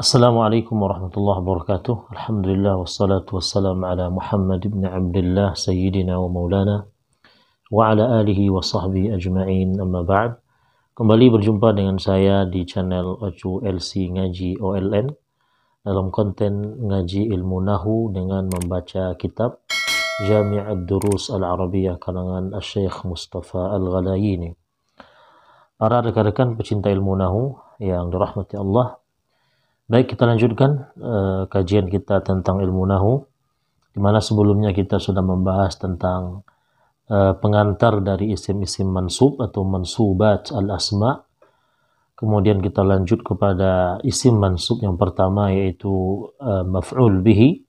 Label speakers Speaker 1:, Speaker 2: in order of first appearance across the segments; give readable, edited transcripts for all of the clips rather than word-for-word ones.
Speaker 1: Assalamualaikum warahmatullahi wabarakatuh. Alhamdulillah wassalatu wassalamu ala Muhammad ibn Abdullah sayyidina wa maulana wa ala alihi wa sahbihi ajma'in, amma ba'd. Kembali berjumpa dengan saya di channel Ocu LC Ngaji OLN dalam konten ngaji ilmu nahu dengan membaca kitab Jami' ad-Durus al-Arabiyah karangan Syekh Mustafa Al-Ghalayini. Para rekan-rekan pecinta ilmu nahu yang dirahmati Allah, baik, kita lanjutkan kajian kita tentang ilmu nahu, di mana sebelumnya kita sudah membahas tentang pengantar dari isim-isim mansub atau mansubat al-asma. Kemudian kita lanjut kepada isim mansub yang pertama, yaitu maf'ul bihi,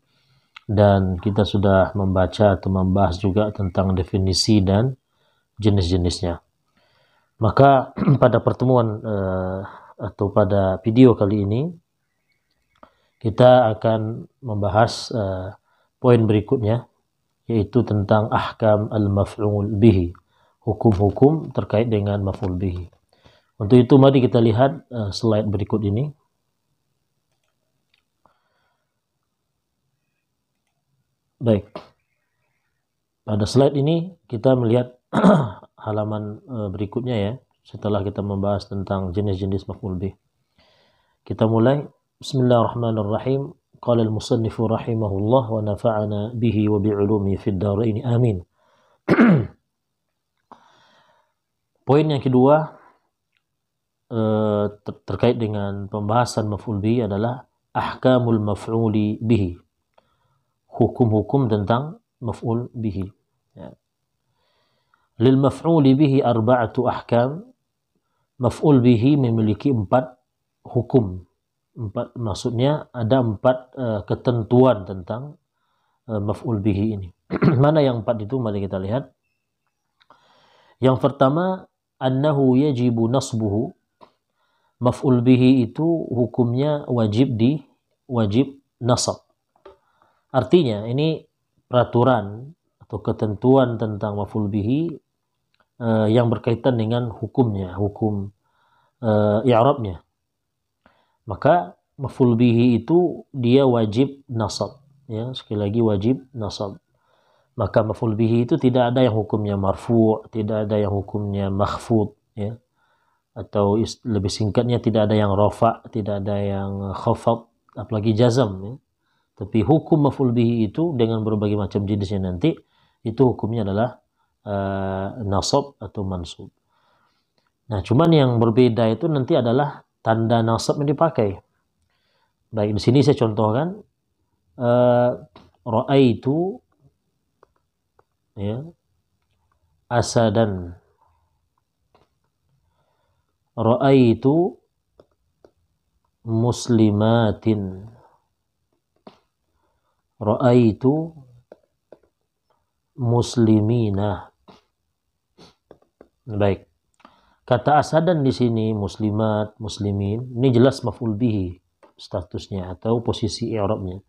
Speaker 1: dan kita sudah membaca atau membahas juga tentang definisi dan jenis-jenisnya. Maka pada pertemuan atau pada video kali ini kita akan membahas poin berikutnya, yaitu tentang ahkam al-maf'ul bihi, hukum-hukum terkait dengan maf'ul bihi. Untuk itu mari kita lihat slide berikut ini. Baik, pada slide ini kita melihat halaman berikutnya ya, setelah kita membahas tentang jenis-jenis maf'ul bihi. Kita mulai. Bismillahirrahmanirrahim. Qala al-musannifu rahimahullah wa nafa'ana bihi wa bi'ulumi fid dharain. Amin. Poin yang kedua terkait dengan pembahasan maf'ul bihi adalah ahkamul maf'uli bihi, hukum-hukum tentang maf'ul bihi. Ya. Lil maf'uli bihi arba'atu ahkam. Maf'ul bihi memiliki 4 hukum. Maksudnya ada 4 ketentuan tentang maf'ul bihi ini. Mana yang 4 itu? Mari kita lihat. Yang pertama, annahu yajibu nasbuhu. Maf'ul bihi itu hukumnya wajib nasab. Artinya ini peraturan atau ketentuan tentang maf'ul bihi yang berkaitan dengan hukumnya, hukum i'rabnya. Maka maf'ul bihi itu dia wajib nasab, ya, sekali lagi wajib nasab. Maka maf'ul bihi itu tidak ada yang hukumnya marfu', tidak ada yang hukumnya makhfud, ya, atau lebih singkatnya tidak ada yang rafa', tidak ada yang khafad, apalagi jazam, ya. Tapi hukum maf'ul bihi itu dengan berbagai macam jenisnya nanti itu hukumnya adalah nasab atau mansub. Nah, cuman yang berbeda itu nanti adalah tanda nasab yang dipakai. Baik, di sini saya contohkan ra'aitu, ya, asadan, ra'aitu muslimatin, ra'aitu muslimina. Baik. Kata asadan di sini, muslimat, muslimin, ini jelas maf'ul bihi statusnya atau posisi i'rabnya.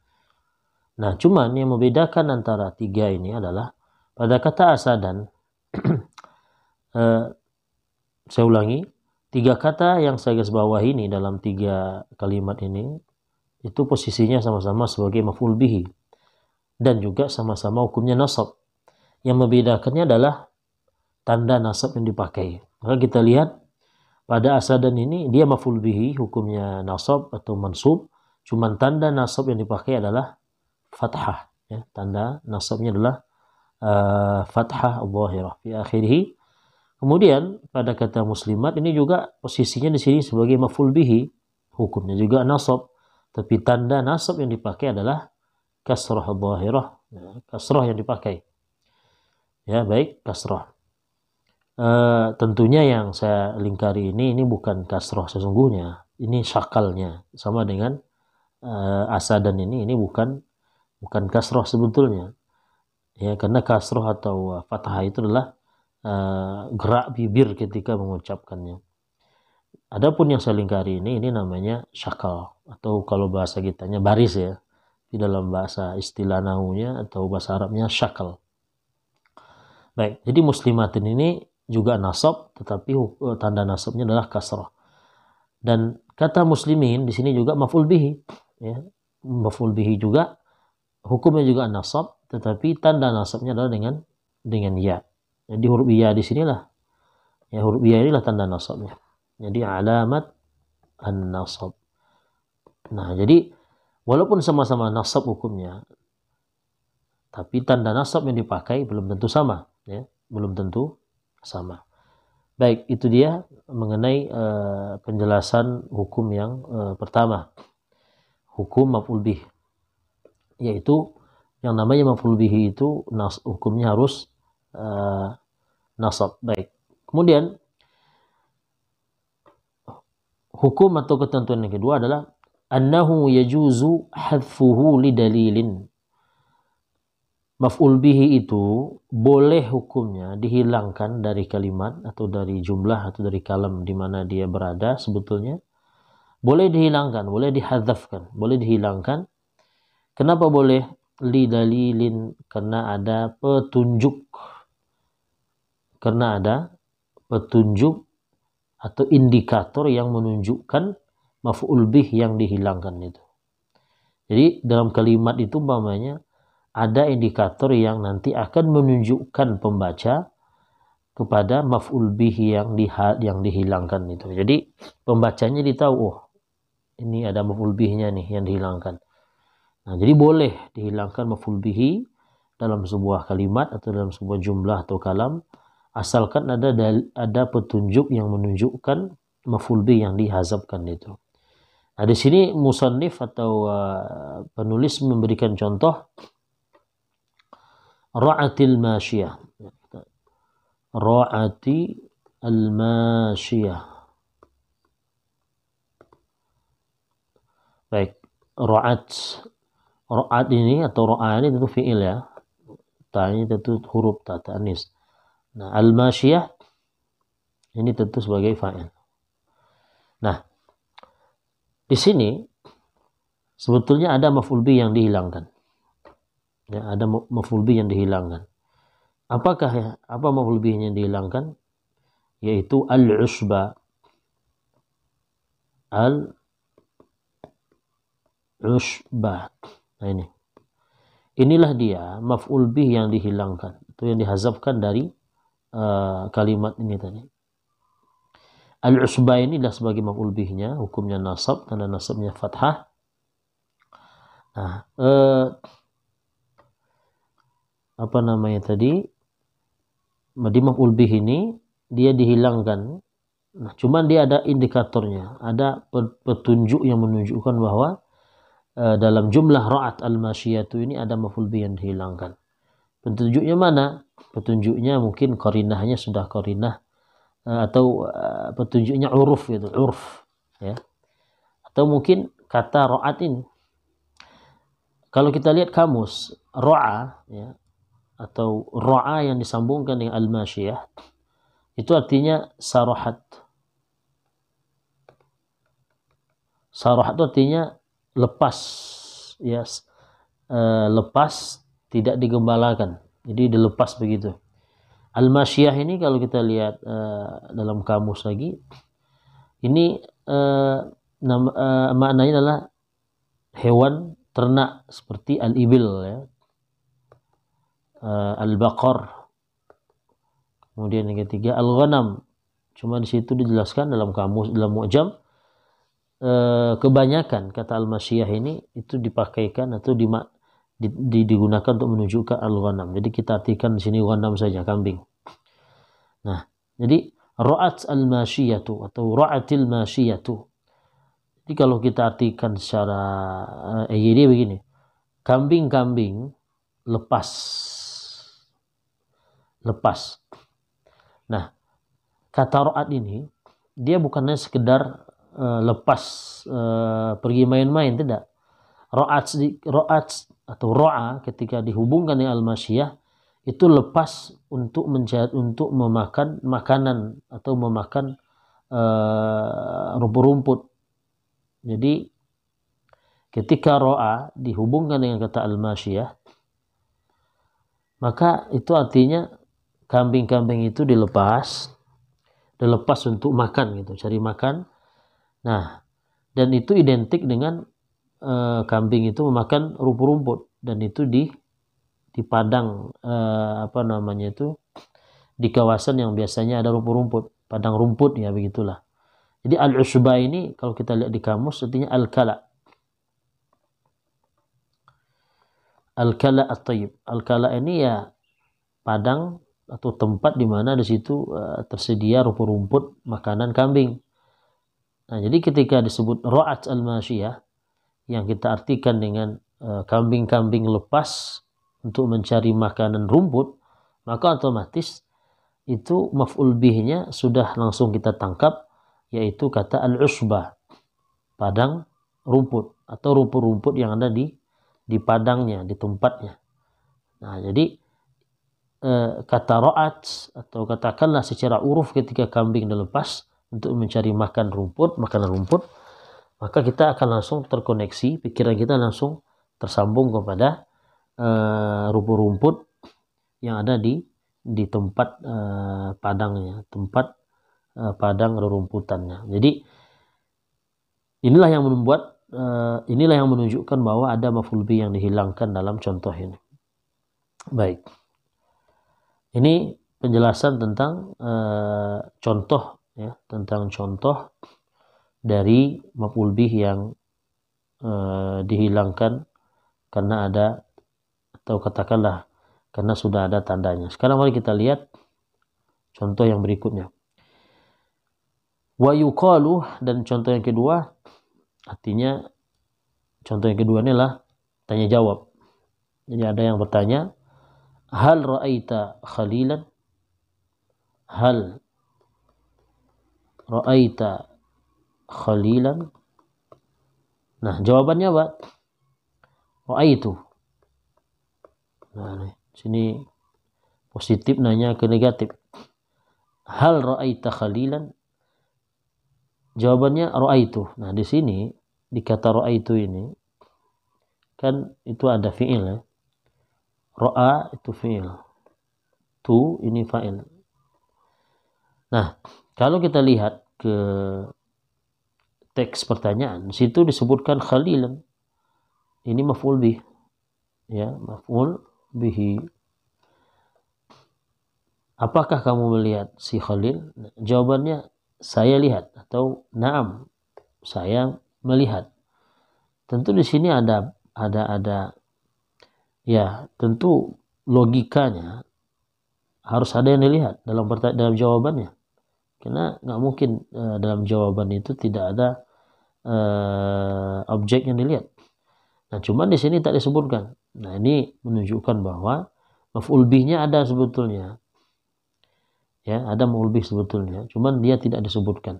Speaker 1: Nah, cuman yang membedakan antara 3 ini adalah pada kata asadan saya ulangi, 3 kata yang saya garis bawah ini dalam 3 kalimat ini itu posisinya sama-sama sebagai maf'ul bihi dan juga sama-sama hukumnya nasab. Yang membedakannya adalah tanda nasab yang dipakai. Maka kita lihat pada asadan ini dia maf'ul bihi, hukumnya nasab atau mansub, cuman tanda nasab yang dipakai adalah fathah, ya. Tanda nasabnya adalah fathah dhahirah fi akhirih. Kemudian pada kata muslimat ini juga posisinya di sini sebagai maf'ul bihi, hukumnya juga nasab, tapi tanda nasab yang dipakai adalah kasrah dhahirah, ya, kasrah yang dipakai. Ya, baik, kasrah. Tentunya yang saya lingkari ini bukan kasroh sesungguhnya, ini syakalnya sama dengan asadan ini bukan kasroh sebetulnya, ya, karena kasroh atau fathah itu adalah gerak bibir ketika mengucapkannya. Adapun yang saya lingkari ini namanya syakal, atau kalau bahasa kitanya baris, ya, di dalam bahasa istilah nahunya atau bahasa Arabnya syakal. Baik, jadi muslimatin ini juga nasab, tetapi tanda nasabnya adalah kasrah. Dan kata muslimin di sini juga maf'ul bihi, ya. Maf'ul bihi juga hukumnya juga nasab, tetapi tanda nasabnya adalah dengan ya. Jadi huruf ya di sinilah, ya, huruf ya inilah tanda nasabnya. Jadi alamat an-nasab. Nah, jadi walaupun sama-sama nasab hukumnya, tapi tanda nasab yang dipakai belum tentu sama, ya, belum tentu sama. Baik, itu dia mengenai penjelasan hukum yang pertama, hukum maf'ul bih, yaitu yang namanya maf'ul bihi itu hukumnya harus nasab. Baik, kemudian hukum atau ketentuan yang kedua adalah annahu yajuzu hadfuhu lidalilin. Maf'ul bihi itu boleh hukumnya dihilangkan dari kalimat atau dari jumlah atau dari kalam di mana dia berada sebetulnya. Boleh dihilangkan, boleh dihadzafkan, boleh dihilangkan. Kenapa boleh? Lidalilin, karena ada petunjuk. Karena ada petunjuk atau indikator yang menunjukkan maf'ul bih yang dihilangkan itu. Jadi dalam kalimat itu umpamanya ada indikator yang nanti akan menunjukkan pembaca kepada maf'ul bih yang dihilangkan itu. Jadi pembacanya ditahu, oh ini ada maf'ul bihnya nih yang dihilangkan. Nah, jadi boleh dihilangkan maf'ul bihi dalam sebuah kalimat atau dalam sebuah jumlah atau kalam, asalkan ada petunjuk yang menunjukkan maf'ul bih yang dihazabkan itu. Nah, di sini musannif atau penulis memberikan contoh ra'atil masyiyah. Ra'ati al-masyiyah. Baik, ra'at ini atau ra'a ini tentu fi'il, ya. Ta ini tentu huruf ta ta'anis. Nah, al-masyiyah ini tentu sebagai fa'il. Nah, di sini sebetulnya ada maf'ul bih yang dihilangkan. Ya, ada maf'ul bih yang dihilangkan. Apakah ya? Apa maf'ul bih yang dihilangkan? Yaitu al-usba. Al-usba. Nah, ini. Inilah dia maf'ul bih yang dihilangkan. Itu yang dihazafkan dari kalimat ini tadi. Al-usba ini adalah sebagai maf'ul bihnya, hukumnya nasab, tanda nasabnya fathah. Nah, apa namanya tadi? Di maf'ul bih ini dia dihilangkan. Nah, cuman dia ada indikatornya, ada petunjuk yang menunjukkan bahwa dalam jumlah ra'at al-masyiyatu ini ada maf'ul bih yang dihilangkan. Petunjuknya mana? Petunjuknya mungkin qarinahnya sudah qarinah atau petunjuknya uruf gitu, uruf, ya. Atau mungkin kata ra'at ini. Kalau kita lihat kamus, ra'a, ya, atau ra'a yang disambungkan dengan al-masyiyah itu artinya sarahat. Sarahat itu artinya lepas, ya, lepas, tidak digembalakan. Jadi dilepas begitu. Al-masyiyah ini kalau kita lihat dalam kamus lagi, ini maknanya adalah hewan ternak seperti al-ibil, ya. Al-baqar. Kemudian yang ketiga al-ghanam. Cuma di situ dijelaskan dalam kamus, dalam mu'jam, kebanyakan kata al-masyiyah ini itu dipakaikan atau digunakan untuk menunjukkan al-ghanam. Jadi kita artikan di sini ghanam saja, kambing. Nah, jadi ra'at al-masyiyatu atau ra'atil masyiyatu. Jadi kalau kita artikan secara jadi begini. Kambing-kambing lepas. Nah, kata ra'at ini dia bukannya sekedar lepas pergi main-main, tidak. Ra'at atau ra'a ketika dihubungkan dengan al-masyiyah itu lepas untuk memakan makanan atau memakan rumput-rumput. Jadi ketika ra'a dihubungkan dengan kata al-masyiyah, maka itu artinya kambing-kambing itu dilepas untuk makan gitu, cari makan. Nah, dan itu identik dengan kambing itu memakan rumput-rumput, dan itu di padang apa namanya itu, di kawasan yang biasanya ada rumput-rumput, padang rumput ya begitulah. Jadi al-usba ini kalau kita lihat di kamus artinya al-kala. Al-kala at-tayyib. Al-kala ini ya padang atau tempat di mana di situ tersedia rumput-rumput makanan kambing. Nah, jadi ketika disebut ra'at al-masyiyah yang kita artikan dengan kambing-kambing lepas untuk mencari makanan rumput, maka otomatis itu maf'ul bihnya sudah langsung kita tangkap, yaitu kata al-usbah, padang rumput atau rumput-rumput yang ada di padangnya, di tempatnya. Nah, jadi kata ra'at atau katakanlah secara uruf ketika kambing dilepas untuk mencari makanan rumput, maka kita akan langsung terkoneksi, pikiran kita langsung tersambung kepada rumput-rumput yang ada di tempat padangnya, tempat padang rerumputannya. Jadi inilah yang membuat inilah yang menunjukkan bahwa ada maf'ul bih yang dihilangkan dalam contoh ini. Baik. Ini penjelasan tentang contoh ya, tentang contoh dari maf'ul bih yang dihilangkan karena ada, atau katakanlah karena sudah ada tandanya. Sekarang mari kita lihat contoh yang berikutnya. Wa yuqalu, dan contoh yang kedua, artinya contoh yang kedua ini adalah tanya jawab. Jadi ada yang bertanya, hal ra'aita khalilan? Hal ra'aita khalilan? Nah, jawabannya apa? Ra'aitu. Nah, sini positif nanya ke negatif. Hal ra'aita khalilan? Jawabannya ra'aitu. Nah, di sini di kata ra'aitu ini kan itu ada fi'il ya. Ra'a itu fi'il. Tu ini fa'il. Nah, kalau kita lihat ke teks pertanyaan, situ disebutkan khalilan. Ini maf'ul bih. Ya, maf'ul bihi. Apakah kamu melihat si Khalil? Jawabannya saya lihat, atau na'am, saya melihat. Tentu di sini ada ya, tentu logikanya harus ada yang dilihat dalam jawabannya. Karena nggak mungkin dalam jawaban itu tidak ada objek yang dilihat. Nah, cuman di sini tak disebutkan. Nah, ini menunjukkan bahwa maf'ul bihnya ada sebetulnya. Ya, ada maf'ul bih sebetulnya, cuman dia tidak disebutkan.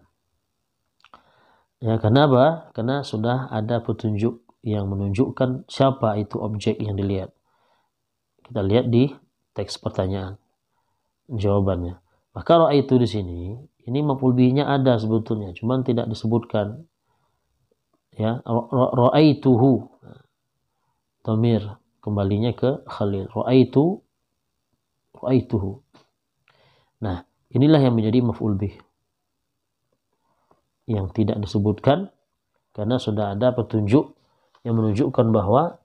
Speaker 1: Ya, kenapa? Karena sudah ada petunjuk yang menunjukkan siapa itu objek yang dilihat. Kita lihat di teks pertanyaan jawabannya. Maka ra'aitu di sini, ini maf'ul bihnya ada sebetulnya, cuman tidak disebutkan. Ya, ra'aituhu. Dhamir kembalinya ke Khalil. Ra'aituhu. Nah, inilah yang menjadi maf'ul bih yang tidak disebutkan karena sudah ada petunjuk yang menunjukkan bahwa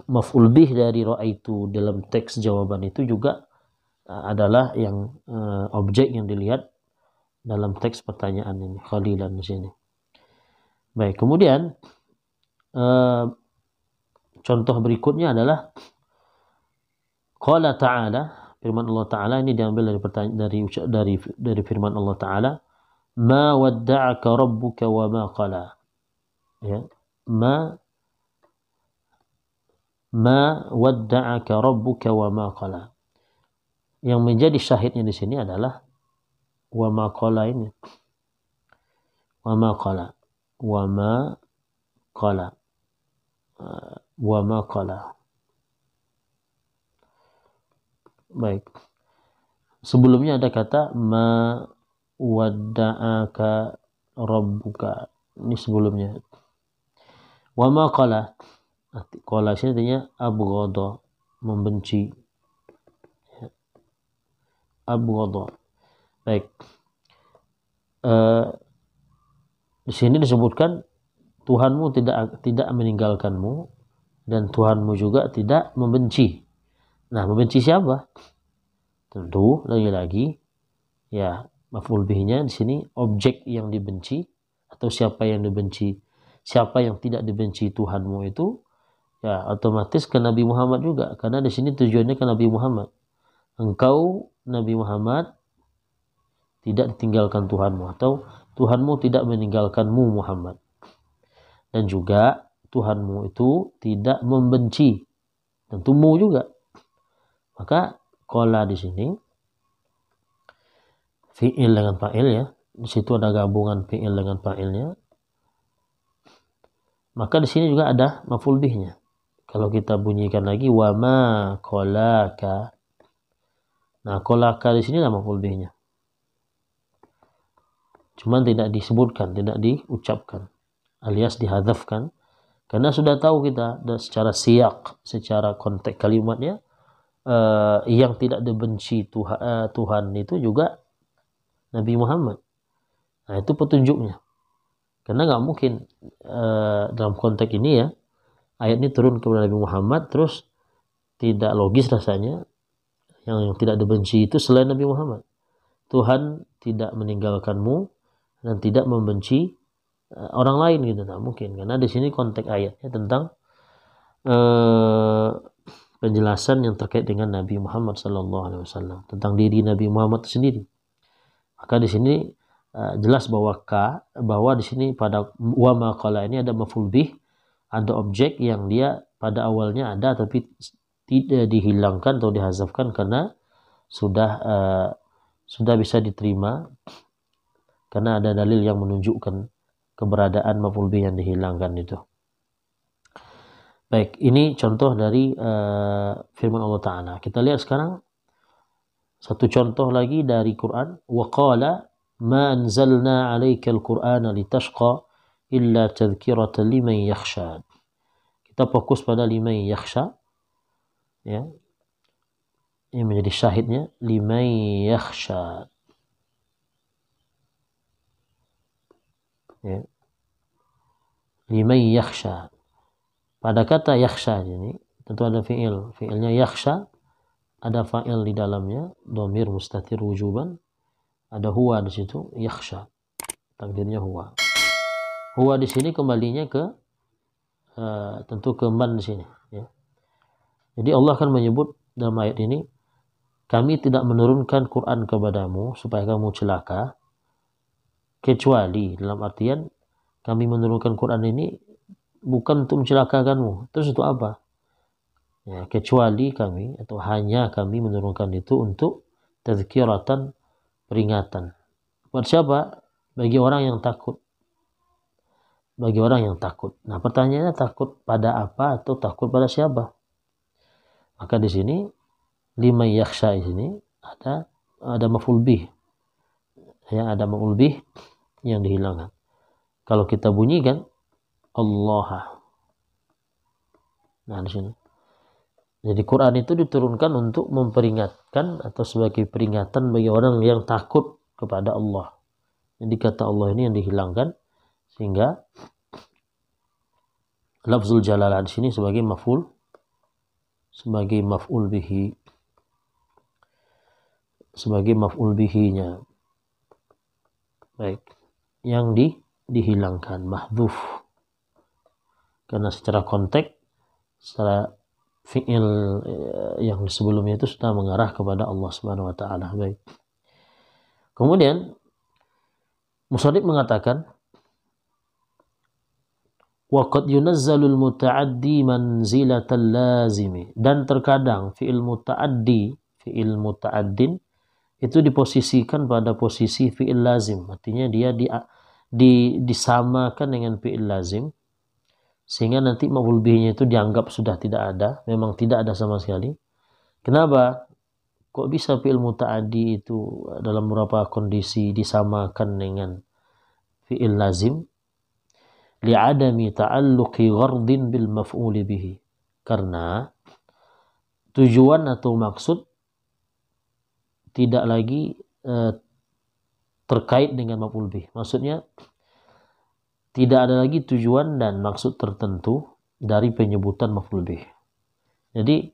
Speaker 1: maf'ul bih dari ra'aitu dalam teks jawaban itu juga adalah yang objek yang dilihat dalam teks pertanyaan ini, khalilan di sini. Baik, kemudian contoh berikutnya adalah qala ta'ala, firman Allah Ta'ala. Ini diambil dari firman Allah Ta'ala, ma wadda'aka rabbuka wa ma qala. Ya, ma wadda'aka rabbuka wa ma qala. Yang menjadi syahidnya di sini adalah wa ma qala ini. Wa ma qala. Wa ma qala. Wa ma qala. Baik. Sebelumnya ada kata ma wadda'aka rabbuka. Ini sebelumnya. Wa ma qala. Qala sini artinya abghadha, membenci. Abghadha. Baik. Di sini disebutkan Tuhanmu tidak meninggalkanmu dan Tuhanmu juga tidak membenci. Nah, membenci siapa? Tentu lagi-lagi ya maf'ul bihnya di sini objek yang dibenci atau siapa yang dibenci. Siapa yang tidak dibenci Tuhanmu itu ya otomatis ke Nabi Muhammad juga, karena di sini tujuannya ke Nabi Muhammad. Engkau Nabi Muhammad tidak ditinggalkan Tuhanmu, atau Tuhanmu tidak meninggalkanmu Muhammad. Dan juga Tuhanmu itu tidak membenci, tentumu juga. Maka qala di sini fi'il dengan fa'il ya. Di situ ada gabungan fi'il dengan fa'ilnya. Maka di sini juga ada maf'ul bihnya. Kalau kita bunyikan lagi wa ma qalaka. Nah, qalaka di sini adalah maf'ul bihnya. Cuman tidak disebutkan, tidak diucapkan, alias dihadzafkan, karena sudah tahu kita secara siyak, secara konteks kalimatnya yang tidak dibenci Tuhan itu juga Nabi Muhammad. Nah, itu petunjuknya. Karena nggak mungkin dalam konteks ini ya, ayat ini turun kepada Nabi Muhammad, terus tidak logis rasanya yang tidak dibenci itu selain Nabi Muhammad. Tuhan tidak meninggalkanmu dan tidak membenci orang lain gitu, nah mungkin, karena di sini konteks ayatnya tentang penjelasan yang terkait dengan Nabi Muhammad SAW, tentang diri Nabi Muhammad sendiri. Maka di sini jelas bahwa di sini pada wa maqala ini ada maf'ul bih, ada objek yang dia pada awalnya ada tapi tidak dihilangkan atau dihazafkan karena sudah bisa diterima karena ada dalil yang menunjukkan keberadaan maf'ul bih yang dihilangkan itu. Baik, ini contoh dari firman Allah Ta'ala. Kita lihat sekarang satu contoh lagi dari Quran. Wa qala ma anzalna 'alaikal Qur'ana litashqa illa tadhkiratan liman yakhsha. Kita fokus pada liman yakhsha ya. Ini menjadi syahidnya liman yakhsha. Ya. Liman yakhsha. Pada kata yakhsha ini tentu ada fi'ilnya yakhsha, ada fa'il di dalamnya, dhamir mustatir wujuban, ada huwa di situ, yakhsha. Takdirnya huwa. Huwa di sini kembalinya ke tentu ke man di sini ya. Jadi Allah akan menyebut dalam ayat ini, kami tidak menurunkan Quran kepadamu supaya kamu celaka, kecuali dalam artian kami menurunkan Quran ini bukan untuk mencelakakanmu. Terus untuk apa? Ya, kecuali kami atau hanya kami menurunkan itu untuk tazkiratan, peringatan. Buat siapa? Bagi orang yang takut. Bagi orang yang takut. Nah, pertanyaannya takut pada apa atau takut pada siapa? Maka di sini lima yakhsha di sini ada maf'ul bih. Ya, ada maf'ul bih yang dihilangkan. Kalau kita bunyikan Allah. Nah, di sini. Jadi Quran itu diturunkan untuk memperingatkan atau sebagai peringatan bagi orang yang takut kepada Allah. Jadi kata Allah ini yang dihilangkan sehingga lafzul jalalah di sini sebagai maf'ul bihi, sebagai maf'ul bihi-nya. Baik. Yang dihilangkan mahdzuf. Karena secara konteks, secara fi'il yang sebelumnya itu sudah mengarah kepada Allah Subhanahu wa taala. Baik. Kemudian musannif mengatakan wa qad yunazzalul muta'addi manzilatal lazimi, dan terkadang fi'il muta'addin itu diposisikan pada posisi fi'il lazim. Artinya dia disamakan dengan fi'il lazim, sehingga nanti maf'ul bihnya itu dianggap sudah tidak ada, memang tidak ada sama sekali. Kenapa? Kok bisa fi'il muta'addi itu dalam beberapa kondisi disamakan dengan fi'il lazim? Li'adami ta'alluqi ghardin bil maf'uli bihi. Karena tujuan atau maksud tidak lagi terkait dengan maf'ul bih. Maksudnya tidak ada lagi tujuan dan maksud tertentu dari penyebutan maf'ul bih. Jadi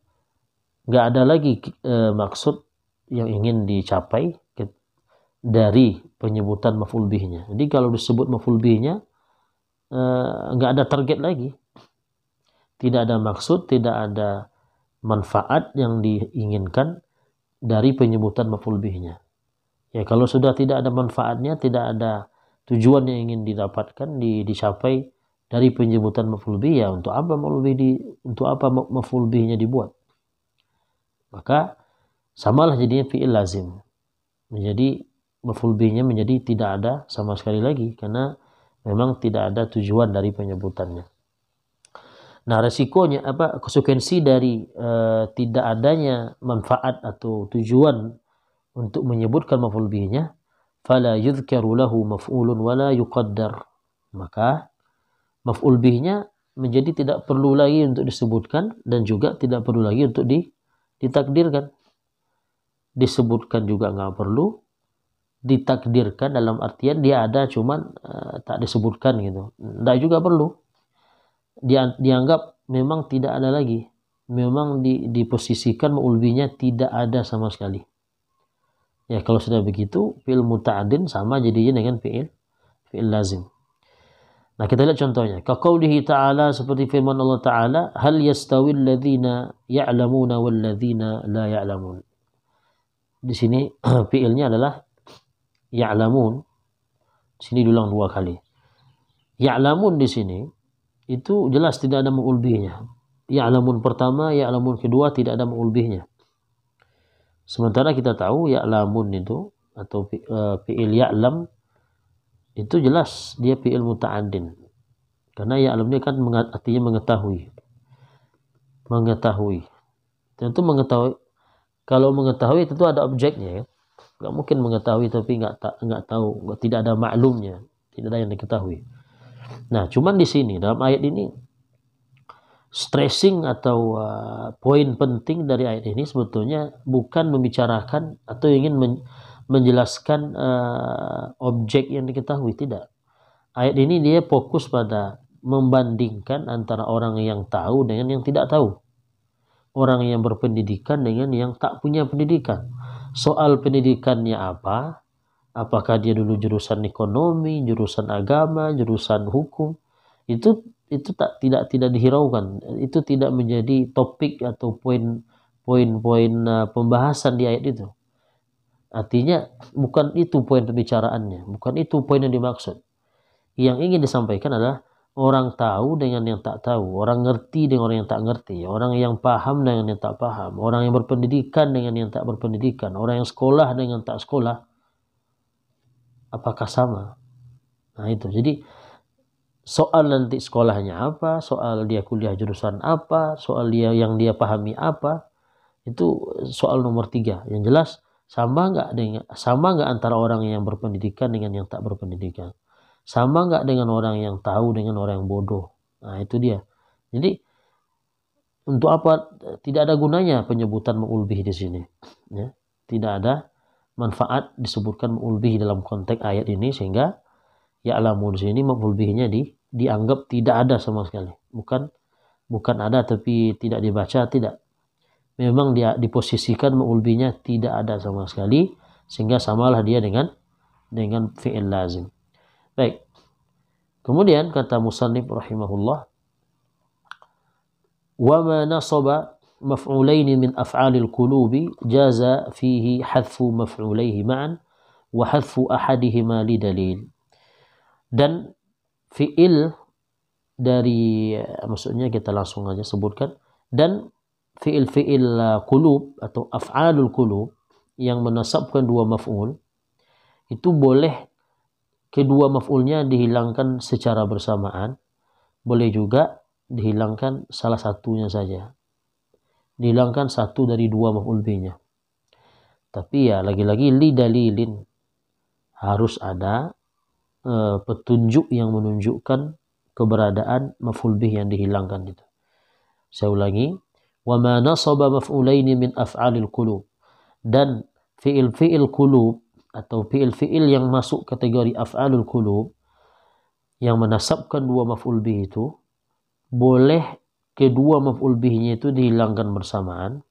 Speaker 1: nggak ada lagi maksud yang ingin dicapai dari penyebutan maf'ul bihnya. Jadi kalau disebut maf'ul bihnya nggak ada target lagi, tidak ada maksud, tidak ada manfaat yang diinginkan dari penyebutan maf'ul bihnya. Ya kalau sudah tidak ada manfaatnya, tidak ada tujuan yang ingin didapatkan, dicapai dari penyebutan maf'ul bih, ya untuk apa maf'ul bihnya dibuat? Maka samalah jadinya fi'il lazim. Menjadi maf'ul bihnya menjadi tidak ada sama sekali lagi karena memang tidak ada tujuan dari penyebutannya. Nah, resikonya konsekuensi dari tidak adanya manfaat atau tujuan untuk menyebutkan maf'ul bihnya, fala yudhkaru lahu maf'ulun wala yuqaddar. Maka maf'ul bihnya menjadi tidak perlu lagi untuk disebutkan dan juga tidak perlu lagi untuk ditakdirkan. Disebutkan juga nggak perlu, ditakdirkan dalam artian dia ada cuman tak disebutkan gitu, nggak juga perlu. Dianggap memang tidak ada lagi, memang diposisikan maf'ul bihnya tidak ada sama sekali. Ya kalau sudah begitu fi'il muta'addin sama jadinya dengan fi'il lazim. Nah kita lihat contohnya. Kaqaulihi ta'ala, seperti firman Allah Ta'ala, hal yastawil ladzina ya'lamuna wal ladzina la ya'lamun. Di sini fi'ilnya adalah ya'lamun. Di sini diulang 2 kali. Ya'lamun di sini itu jelas tidak ada maf'ul bihnya. Ya'lamun pertama, ya'lamun kedua tidak ada maf'ul bihnya. Sementara kita tahu ya'lamun itu atau fi'il ya'lam itu jelas dia fi'il muta'addin. Karena ya'lam ini kan artinya mengetahui. Mengetahui. Tentu mengetahui. Kalau mengetahui tentu ada objeknya ya. Enggak mungkin mengetahui tapi enggak tahu, tidak ada maklumnya, tidak ada yang diketahui. Nah, cuman di sini dalam ayat ini stressing atau poin penting dari ayat ini sebetulnya bukan membicarakan atau ingin menjelaskan objek yang diketahui, tidak. Ayat ini dia fokus pada membandingkan antara orang yang tahu dengan yang tidak tahu, orang yang berpendidikan dengan yang tak punya pendidikan. Soal pendidikannya apa? Apakah dia dulu jurusan ekonomi, jurusan agama, jurusan hukum? Itu tidak dihiraukan. Itu tidak menjadi topik atau poin-poin pembahasan di ayat itu. Artinya bukan itu poin pembicaraannya, bukan itu poin yang dimaksud. Yang ingin disampaikan adalah orang tahu dengan yang tak tahu, orang ngerti dengan orang yang tak ngerti, orang yang paham dengan yang tak paham, orang yang berpendidikan dengan yang tak berpendidikan, orang yang sekolah dengan tak sekolah. Apakah sama? Nah itu. Jadi soal nanti sekolahnya apa, soal dia kuliah jurusan apa, soal dia yang dia pahami apa, itu soal nomor 3. Yang jelas sama nggak antara orang yang berpendidikan dengan yang tak berpendidikan, sama nggak dengan orang yang tahu dengan orang yang bodoh. Nah itu dia. Jadi untuk apa tidak ada gunanya penyebutan maf'ul bih di sini? Ya, tidak ada manfaat disebutkan maf'ul bih dalam konteks ayat ini, sehingga ya'lamu di sini maf'ul bihnya dianggap tidak ada sama sekali. Bukan ada tapi tidak dibaca, tidak. Memang dia diposisikan maf'ul bihnya tidak ada sama sekali, sehingga samalah dia dengan fi'il lazim. Baik. Kemudian kata musannif rahimahullah, wa ma nasaba maf'ulaini min af'alil qulubi jaza fihi hadfu maf'ulaihi ma'an wa hadfu ahadihima li dalil. Dan fi'il dari, maksudnya kita langsung aja sebutkan, dan fi'il qulub atau af'alul qulub yang menasabkan 2 maf'ul itu boleh kedua maf'ulnya dihilangkan secara bersamaan, boleh juga dihilangkan salah satunya saja, dihilangkan satu dari 2 maf'ul bihnya. Tapi ya lagi-lagi li dalilin, harus ada petunjuk yang menunjukkan keberadaan maf'ul bih yang dihilangkan itu. Saya ulangi, wa ma nasaba maf'ulaini min af'alil qulub, dan fi'il qulub atau fi'il yang masuk kategori af'alul qulub yang menasabkan dua maf'ul bih itu, boleh kedua maf'ul bihnya itu dihilangkan bersamaan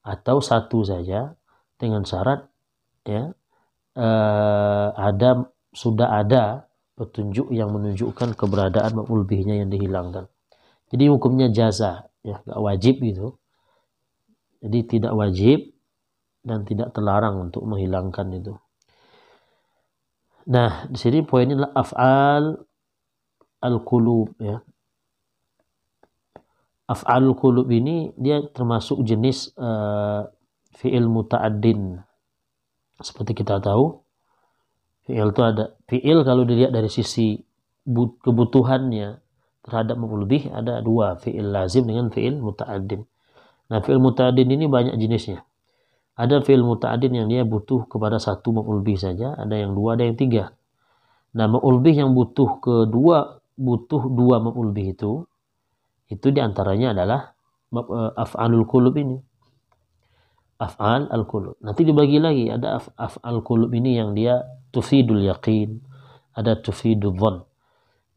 Speaker 1: atau satu saja, dengan syarat ya sudah ada petunjuk yang menunjukkan keberadaan maf'ul bihnya yang dihilangkan. Jadi hukumnya jaza, ya, nggak wajib gitu. Jadi tidak wajib dan tidak terlarang untuk menghilangkan itu. Nah, di sini poinnya adalah af'al al-qulub, ya. Af'al al-qulub ini dia termasuk jenis fi'il muta'addin. Seperti kita tahu, fi'il itu ada fi'il kalau dilihat dari sisi kebutuhannya terhadap maf'ul bih ada dua, fi'il lazim dengan fi'il muta'addin. Nah, fi'il muta'addin ini banyak jenisnya. Ada fi'il muta'addin yang dia butuh kepada satu maf'ul bih saja, ada yang dua, ada yang tiga. Nah, maf'ul bih yang butuh dua maf'ul bih itu diantaranya adalah af'alul qulub ini. Af'al al-qulub. Nanti dibagi lagi, ada af'al qulub ini yang dia tufidul yaqin, ada tufidul dhann.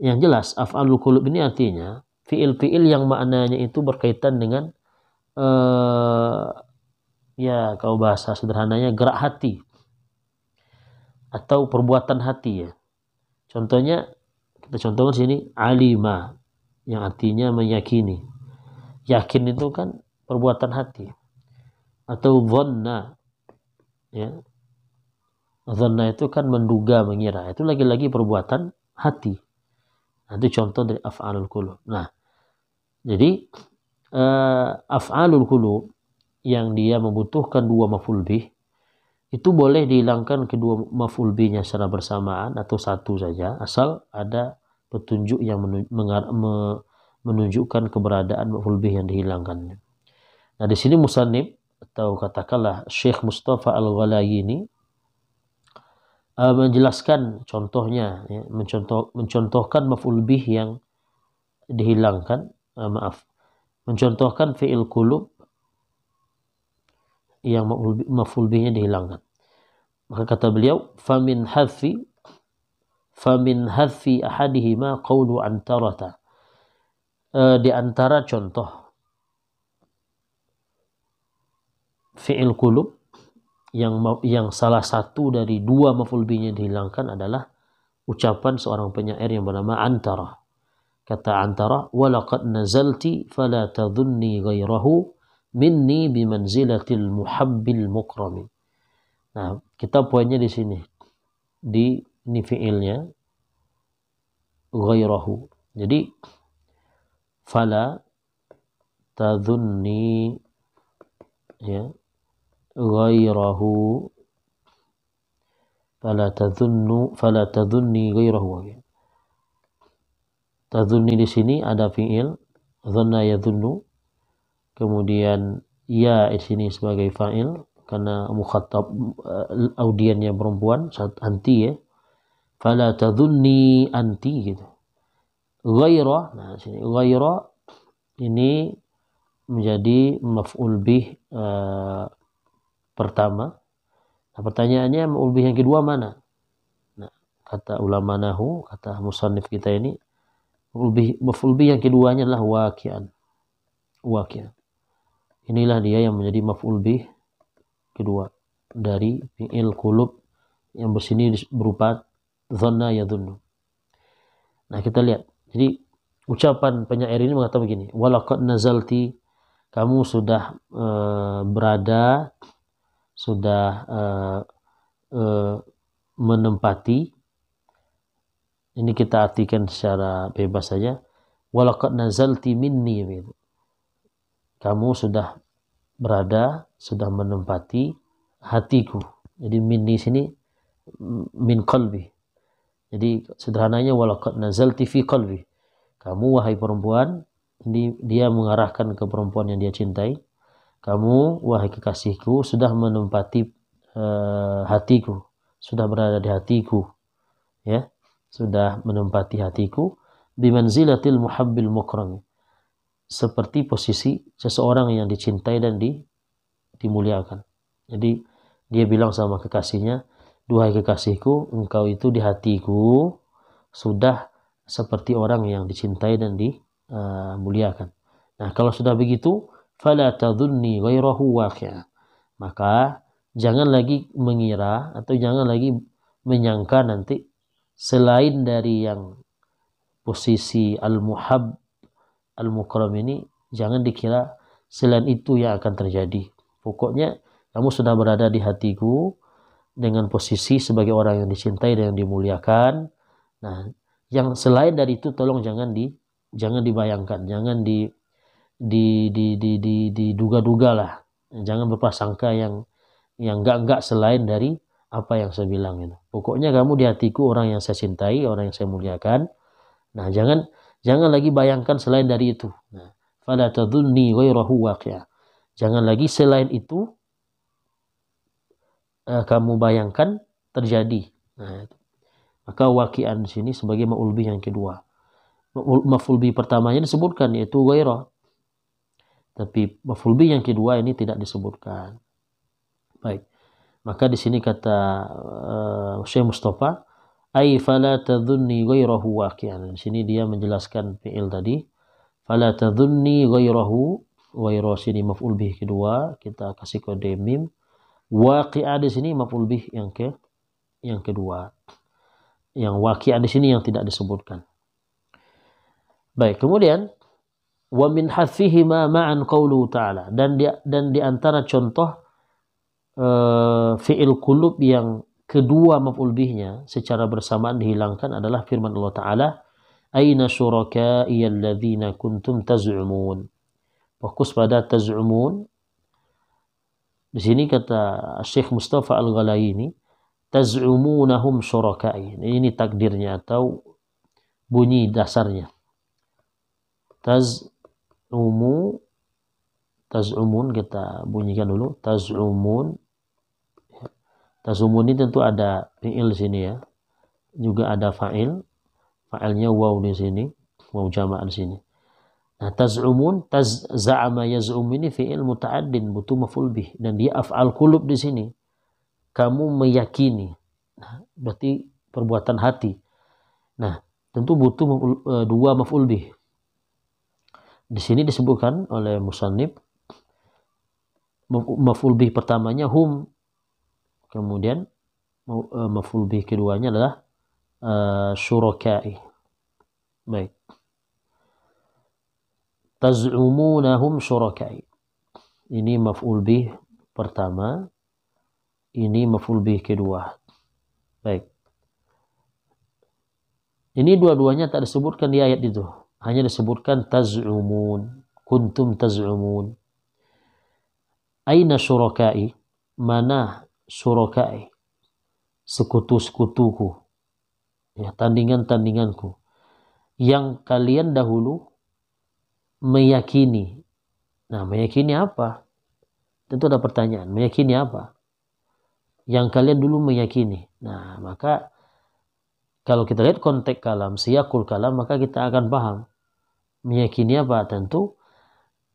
Speaker 1: Yang jelas af'alul qulub ini artinya fi'il-fi'il yang maknanya itu berkaitan dengan ya kalau bahasa sederhananya gerak hati atau perbuatan hati, ya. Contohnya kita contohkan sini alima yang artinya meyakini. Yakin itu kan perbuatan hati. Atau dhanna, ya. Dhanna itu kan menduga, mengira. Itu lagi-lagi perbuatan hati. Nah, itu contoh dari af'alul qulub. Nah, jadi af'alul qulub yang dia membutuhkan dua maf'ul bih itu boleh dihilangkan kedua maf'ul bihnya secara bersamaan atau satu saja, asal ada petunjuk yang menunjukkan keberadaan maf'ul bih yang dihilangkannya. Nah, di sini musannif atau katakanlah Syekh Mustafa Al-Ghalayini menjelaskan contohnya, ya, mencontohkan maf'ul bih yang dihilangkan, mencontohkan fi'il qulub yang maf'ul bihnya dihilangkan. Maka kata beliau, famin hadfi ahadihima qawlu antarata. Di antara contoh fi'il qulub yang salah satu dari dua maf'ul bihnya dihilangkan adalah ucapan seorang penyair yang bernama Antara. Kata Antara, walaqad nazalti fala tadhunni ghairahu minni bimanzilatil muhabbil mukrami. Nah, kita poinnya di sini. Ini fi'ilnya ghairahu. Jadi fala tadhunni, ya, ghairahu, fala tadhunni ghairahu. Tadhunni di sini ada fi'il dhanna yadhunnu. Kemudian ya di sini sebagai fa'il karena mukhatab audiennya perempuan, anti, ya. Fala tadhunni anti gitu. Ghaira, nah sini ghaira ini menjadi maf'ul bih pertama. Nah, pertanyaannya maf'ul bih yang kedua mana? Nah, kata ulama nahwu, kata musannif kita ini, maf'ul bih yang keduanya adalah waqi'an. Inilah dia yang menjadi maf'ul bih kedua dari fi'il qulub yang bersini berupa dhanna yadhunnu. Nah, kita lihat. Jadi ucapan penyair ini mengatakan begini, walaqad nazalti, kamu sudah berada, sudah menempati. Ini kita artikan secara bebas saja. Walaqad nazalti minni, gitu. Kamu sudah berada, sudah menempati hatiku. Jadi minni sini min qalbi. Jadi sederhananya walaqad nazalti fi qalbi. Kamu wahai perempuan, ini dia mengarahkan ke perempuan yang dia cintai. Kamu wahai kekasihku sudah menempati hatiku, sudah berada di hatiku, ya. Sudah menempati hatiku bimanzilatil muhabbil mukram. Seperti posisi seseorang yang dicintai dan dimuliakan. Jadi dia bilang sama kekasihnya, duhai kekasihku, engkau itu di hatiku sudah seperti orang yang dicintai dan dimuliakan. Nah, kalau sudah begitu, fala tadhunni ghairahu waqi'a. Maka jangan lagi mengira atau jangan lagi menyangka nanti selain dari yang posisi al-muhab al-mukram ini, jangan dikira selain itu yang akan terjadi. Pokoknya kamu sudah berada di hatiku dengan posisi sebagai orang yang dicintai dan yang dimuliakan. Nah, yang selain dari itu tolong jangan dibayangkan, jangan diduga-duga lah. Jangan berprasangka yang enggak selain dari apa yang saya bilang itu. Pokoknya kamu di hatiku orang yang saya cintai, orang yang saya muliakan. Nah, jangan lagi bayangkan selain dari itu. Nah, fala tadhunni ghairahu waqi'a. Jangan lagi selain itu kamu bayangkan terjadi. Nah, maka waqi'an di sini sebagai maf'ul bih yang kedua. Maf'ul bih pertamanya disebutkan yaitu ghairah. Tapi maf'ul bih yang kedua ini tidak disebutkan. Baik. Maka di sini kata Syekh Mustafa, ai fala tadhunni ghairahu waqi'an. Di sini dia menjelaskan fi'il tadi. Fala tadhunni ghairahu, ghairah sini maf'ul bih kedua, kita kasih kode mim. Waqi'ah di sini maf'ul bih yang kedua. Yang waqi'ah di sini yang tidak disebutkan. Baik, kemudian wa min hafihi ma ma'an qawluhu ta'ala, dan di antara contoh fi'il qulub yang kedua maf'ul bihnya secara bersamaan dihilangkan adalah firman Allah Ta'ala, aina syuraka'i alladzina kuntum taz'umun. Fokus pada taz'umun. Di sini kata Syekh Mustafa Al-Ghalaini, taz'umunahum syuraka'i. Ini takdirnya atau bunyi dasarnya. Taz'umun kita bunyikan dulu. Taz'umun ini tentu ada fi'il sini ya. Juga ada fa'il. Fa'ilnya waw di sini. Waw jama' di sini. Nah, taz'umun, za'ama yaz'um ini fi'il muta'addin, butuh maf'ul bih, dan dia af'al qulub di sini. Kamu meyakini. Nah, berarti perbuatan hati. Nah, tentu butuh dua maf'ul bih. Di sini disebutkan oleh musannif maf'ul bih pertamanya hum, kemudian maf'ul bih keduanya adalah syuraka'i. Baik. Taz'umunahum syuraka'i. Ini maf'ul bih pertama, ini maf'ul bih kedua. Baik. Ini dua-duanya tak disebutkan di ayat itu. Hanya disebutkan taz'umun, kuntum taz'umun. Aina syuraka'i, mana syuraka'i, sekutu-sekutuku, ya, tandingan-tandinganku, yang kalian dahulu meyakini. Nah, meyakini apa? Tentu ada pertanyaan, meyakini apa? Yang kalian dulu meyakini. Nah, maka kalau kita lihat konteks kalam, siyaqul kalam, maka kita akan paham. Meyakini apa? Tentu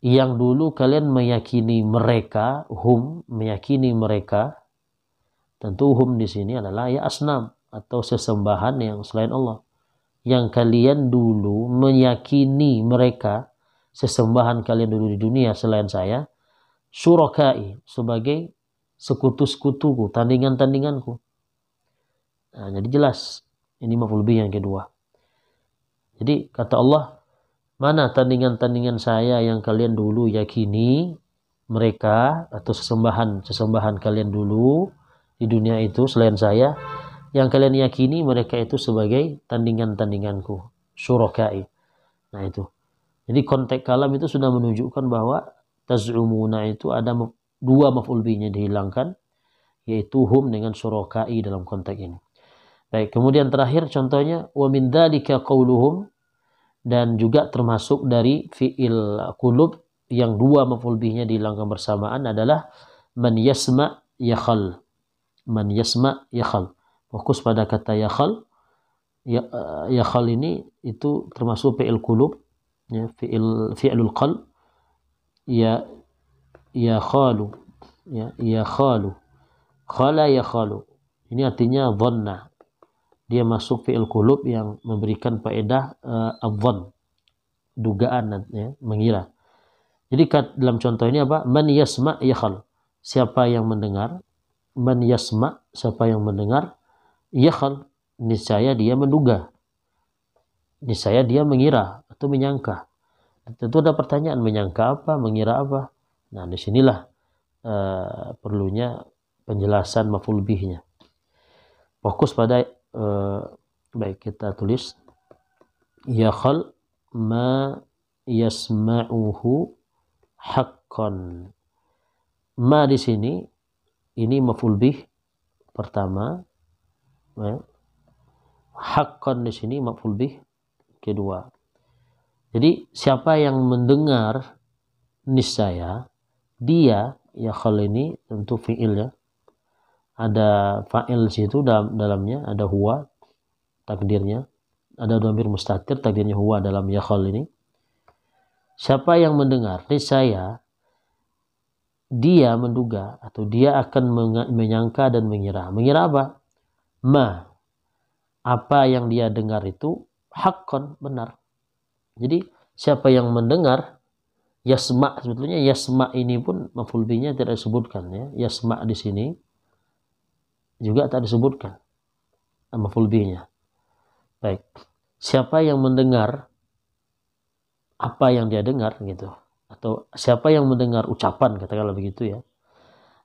Speaker 1: yang dulu kalian meyakini mereka, hum, meyakini mereka. Tentu hum di sini adalah ya asnam atau sesembahan yang selain Allah. Yang kalian dulu meyakini mereka, sesembahan kalian dulu di dunia selain saya, syurakai, sebagai sekutu-sekutuku, tandingan-tandinganku. Nah, jadi jelas ini maf'ul bih yang kedua. Jadi kata Allah, mana tandingan-tandingan saya yang kalian dulu yakini mereka atau sesembahan kalian dulu di dunia itu selain saya, yang kalian yakini mereka itu sebagai tandingan-tandinganku, syurakai. Nah itu. Jadi konteks kalam itu sudah menunjukkan bahwa taz'umuna itu ada dua maf'ul bihnya dihilangkan, yaitu hum dengan syurakai dalam konteks ini. Baik, kemudian terakhir contohnya wa min dzalika qauluhum, dan juga termasuk dari fi'il qulub yang dua maf'ul bihnya dihilangkan bersamaan adalah man yasma yakhal. Man yasma yakhal. Fokus pada kata yakhal. Yakhal ini itu termasuk fi'il qulub, ya, fi'ilul qalb. Ya khalu, ya khalu. Khala ya khalu. Ini artinya dhanna. dia masuk fi'il qulub yang memberikan faedah adh-dhann, dugaan, ya, mengira. Jadi dalam contoh ini apa? Man yasma' yakhal. Siapa yang mendengar? Man yasma', siapa yang mendengar? Yakhal, niscaya dia menduga. Niscaya dia mengira atau menyangka. Tentu ada pertanyaan, menyangka apa, mengira apa? Nah, disinilah perlunya penjelasan maf'ul bihnya. Fokus pada baik kita tulis yakhal ma yasma'uhu haqqan. Ma di sini ini maf'ul bih pertama, ya. Haqqan di sini maf'ul bih kedua. Jadi siapa yang mendengar, niscaya dia, yakhal ini tentu fi'il, ya. Ada fa'il situ dalamnya, ada huwa takdirnya, ada dhamir mustatir takdirnya huwa dalam yakhal ini. Siapa yang mendengar, niscaya dia menduga atau dia akan menyangka dan mengira. Mengira apa? Ma, apa yang dia dengar itu haqqan, benar. Jadi siapa yang mendengar, yasma, sebetulnya yasma ini pun maf'ul bihnya tidak disebutkan, ya. Yasma di sini juga tak disebutkan maf'ul bihnya. Baik. Siapa yang mendengar apa yang dia dengar gitu, atau siapa yang mendengar ucapan, katakanlah begitu, ya.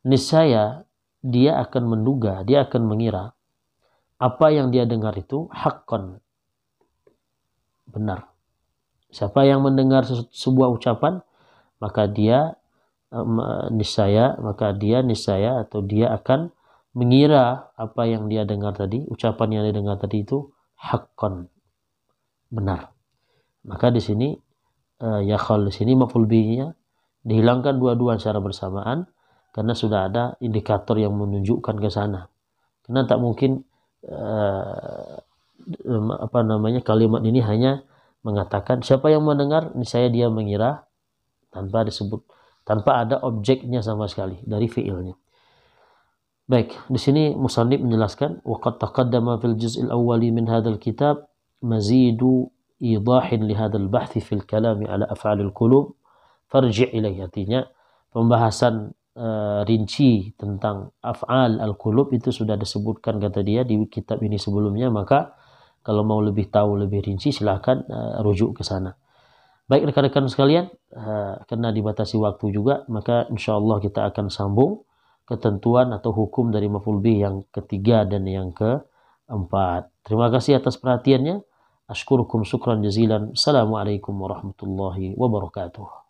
Speaker 1: Niscaya dia akan menduga, dia akan mengira apa yang dia dengar itu haqqan, benar. Siapa yang mendengar sebuah ucapan, maka dia niscaya atau dia akan mengira apa yang dia dengar tadi, ucapan yang dia dengar tadi itu haqqan, benar. Maka di sini yakhal di sini maf'ul bihnya dihilangkan dua-dua secara bersamaan karena sudah ada indikator yang menunjukkan ke sana. Karena tak mungkin kalimat ini hanya mengatakan siapa yang mendengar niscaya dia mengira tanpa ada objeknya sama sekali dari fi'ilnya. Baik, di sini musannif menjelaskan waqad taqaddama fil juz'il awwali min hadzal kitab mazidu idahin li hadzal bahthi fil kalami ala af'alil qulub farji' ilaih. Artinya pembahasan rinci tentang af'al al-qulub itu sudah disebutkan, kata dia, di kitab ini sebelumnya, maka kalau mau lebih tahu lebih rinci silakan rujuk ke sana. Baik rekan-rekan sekalian, karena dibatasi waktu juga, maka insyaallah kita akan sambung ketentuan atau hukum dari maf'ul bih yang ketiga dan yang keempat. Terima kasih atas perhatiannya. Ashkurukum syukran jazilan. Assalamualaikum warahmatullahi wabarakatuh.